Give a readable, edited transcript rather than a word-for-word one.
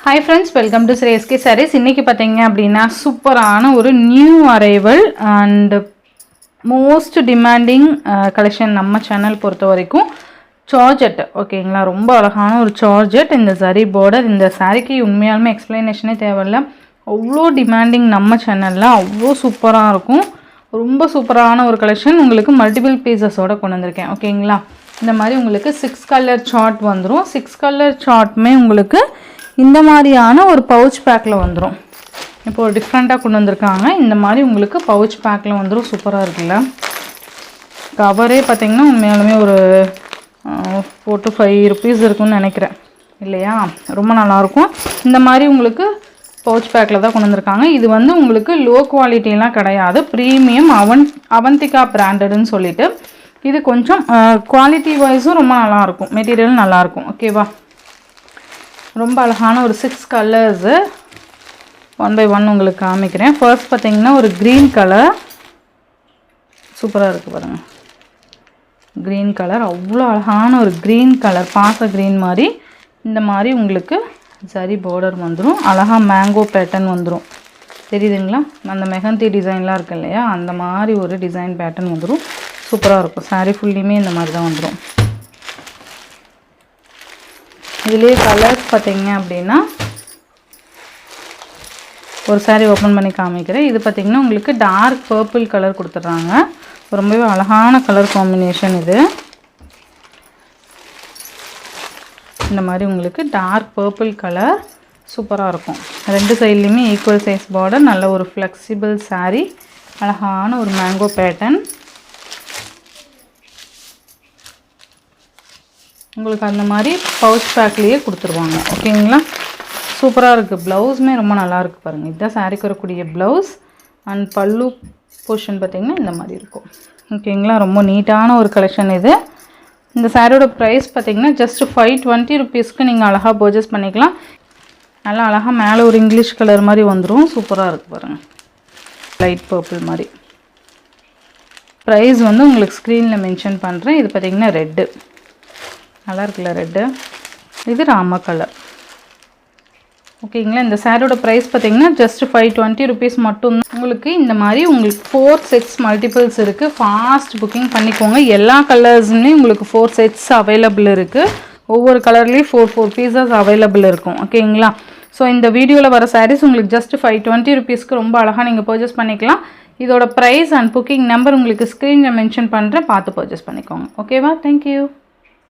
Hi friends, welcome to Sri SK Sarees. இன்னைக்கு பாத்தீங்க அப்படினா சூப்பரான ஒரு new arrival and most demanding collection நம்ம சேனல் பொறுத்த வரைக்கும் ஜார்ஜெட். ஓகேங்களா, ரொம்ப அழகான ஒரு ஜார்ஜெட். இந்த சரி பார்டர், இந்த சாரிக்கு உண்மையாலுமே எக்ஸ்பிளனேஷனே தேவையில்லை. அவ்வளோ டிமாண்டிங் நம்ம சேனலில், அவ்வளோ சூப்பராக இருக்கும். ரொம்ப சூப்பரான ஒரு கலெக்ஷன் உங்களுக்கு மல்டிபிள் பீசஸோடு கொண்டு வந்திருக்கேன். ஓகேங்களா, இந்த மாதிரி உங்களுக்கு 6 கலர் சார்ட் வந்துடும். 6 கலர் சார்ட்டுமே உங்களுக்கு இந்த மாதிரியான ஒரு பவுச் பேக்கில் வந்துடும். இப்போ ஒரு டிஃப்ரெண்ட்டாக கொண்டு வந்திருக்காங்க. இந்த மாதிரி உங்களுக்கு பவுச் பேக்கில் வந்துடும். சூப்பராக இருக்குல்ல. கவரே பார்த்திங்கன்னா உண்மையாலுமே ஒரு 4 to 5 rupees இருக்குன்னு நினைக்கிறேன் இல்லையா. ரொம்ப நல்லாயிருக்கும். இந்த மாதிரி உங்களுக்கு பவுச் பேக்கில் தான் கொண்டு வந்திருக்காங்க. இது வந்து உங்களுக்கு லோ குவாலிட்டிலாம் கிடையாது. ப்ரீமியம் அவந்திகா பிராண்டட்னு சொல்லிட்டு இது கொஞ்சம் குவாலிட்டி வைஸும் ரொம்ப நல்லாயிருக்கும். மெட்டீரியல் நல்லாயிருக்கும். ஓகேவா, ரொம்ப அழகான ஒரு 6 கலர்ஸு 1 by 1 உங்களுக்கு காமிக்கிறேன். ஃபர்ஸ்ட் பார்த்திங்கன்னா ஒரு க்ரீன் கலர் சூப்பராக இருக்குது பாருங்கள். க்ரீன் கலர் அவ்வளோ அழகான ஒரு க்ரீன் கலர், பாச க்ரீன் மாதிரி. இந்த மாதிரி உங்களுக்கு சரி பார்டர் வந்துடும். அழகாக மேங்கோ பேட்டர்ன் வந்துடும். தெரியுதுங்களா, அந்த மெஹந்தி டிசைன்லாம் இருக்குது இல்லையா, அந்த மாதிரி ஒரு டிசைன் பேட்டர்ன் வந்துடும். சூப்பராக இருக்கும். சாரீ ஃபுல்லியுமே இந்த மாதிரி தான் வந்துடும். இதுலேயே கலர்ஸ் பார்த்திங்க அப்படின்னா ஒரு சாரீ ஓப்பன் பண்ணி காமிக்கிறேன். இது பார்த்திங்கன்னா உங்களுக்கு டார்க் பர்பிள் கலர் கொடுத்துட்றாங்க. ரொம்பவே அழகான கலர் காம்பினேஷன் இது. இந்த மாதிரி உங்களுக்கு டார்க் பர்பிள் கலர் சூப்பராக இருக்கும். ரெண்டு சைட்லேயுமே ஈக்குவல் சைஸ் பார்டர், நல்ல ஒரு ஃப்ளெக்சிபிள் சாரீ, அழகான ஒரு மேங்கோ பேட்டர்ன். உங்களுக்கு அந்த மாதிரி பவுச் பேக்லேயே கொடுத்துருவாங்க. ஓகேங்களா, சூப்பராக இருக்குது. ப்ளவுஸுமே ரொம்ப நல்லாயிருக்கு பாருங்கள். இதுதான் சாரீக்கு வரக்கூடிய ப்ளவுஸ். அண்ட் பல்லு போர்ஷன் பார்த்திங்கன்னா இந்த மாதிரி இருக்கும். ஓகேங்களா, ரொம்ப நீட்டான ஒரு கலெக்ஷன் இது. இந்த சாரியோட ப்ரைஸ் பார்த்திங்கன்னா ஜஸ்ட் 520 rupeesக்கு நீங்கள் அழகாக பர்ச்சேஸ் பண்ணிக்கலாம். நல்லா அழகாக மேலே ஒரு இங்கிலீஷ் கலர் மாதிரி வந்துடும். சூப்பராக இருக்குது பாருங்கள், லைட் பர்பிள் மாதிரி. ப்ரைஸ் வந்து உங்களுக்கு ஸ்க்ரீனில் மென்ஷன் பண்ணுறேன். இது பார்த்திங்கன்னா ரெட்டு நல்லா இருக்குல்ல, ரெட்டு. இது ராமா கலர். ஓகேங்களா, இந்த சாரியோட ப்ரைஸ் பார்த்திங்கன்னா ஜஸ்ட் 520 rupees மட்டும். உங்களுக்கு இந்த மாதிரி உங்களுக்கு 4 sets மல்டிபிள்ஸ் இருக்குது. ஃபாஸ்ட் புக்கிங் பண்ணிக்கோங்க. எல்லா கலர்ஸுமே உங்களுக்கு 4 sets அவைலபிள் இருக்குது. ஒவ்வொரு கலர்லேயும் 4 pieces அவைலபிள் இருக்கும். ஓகேங்களா, ஸோ இந்த வீடியோவில் வர சாரீஸ் உங்களுக்கு ஜஸ்ட் 520 rupeesக்கு ரொம்ப அழகாக நீங்கள் பர்ச்சேஸ் பண்ணிக்கலாம். இதோட ப்ரைஸ் அண்ட் புக்கிங் நம்பர் உங்களுக்கு ஸ்க்ரீனில் மென்ஷன் பண்ணுறேன், பார்த்து பர்ச்சேஸ் பண்ணிக்கோங்க. ஓகேவா, தேங்க்யூ.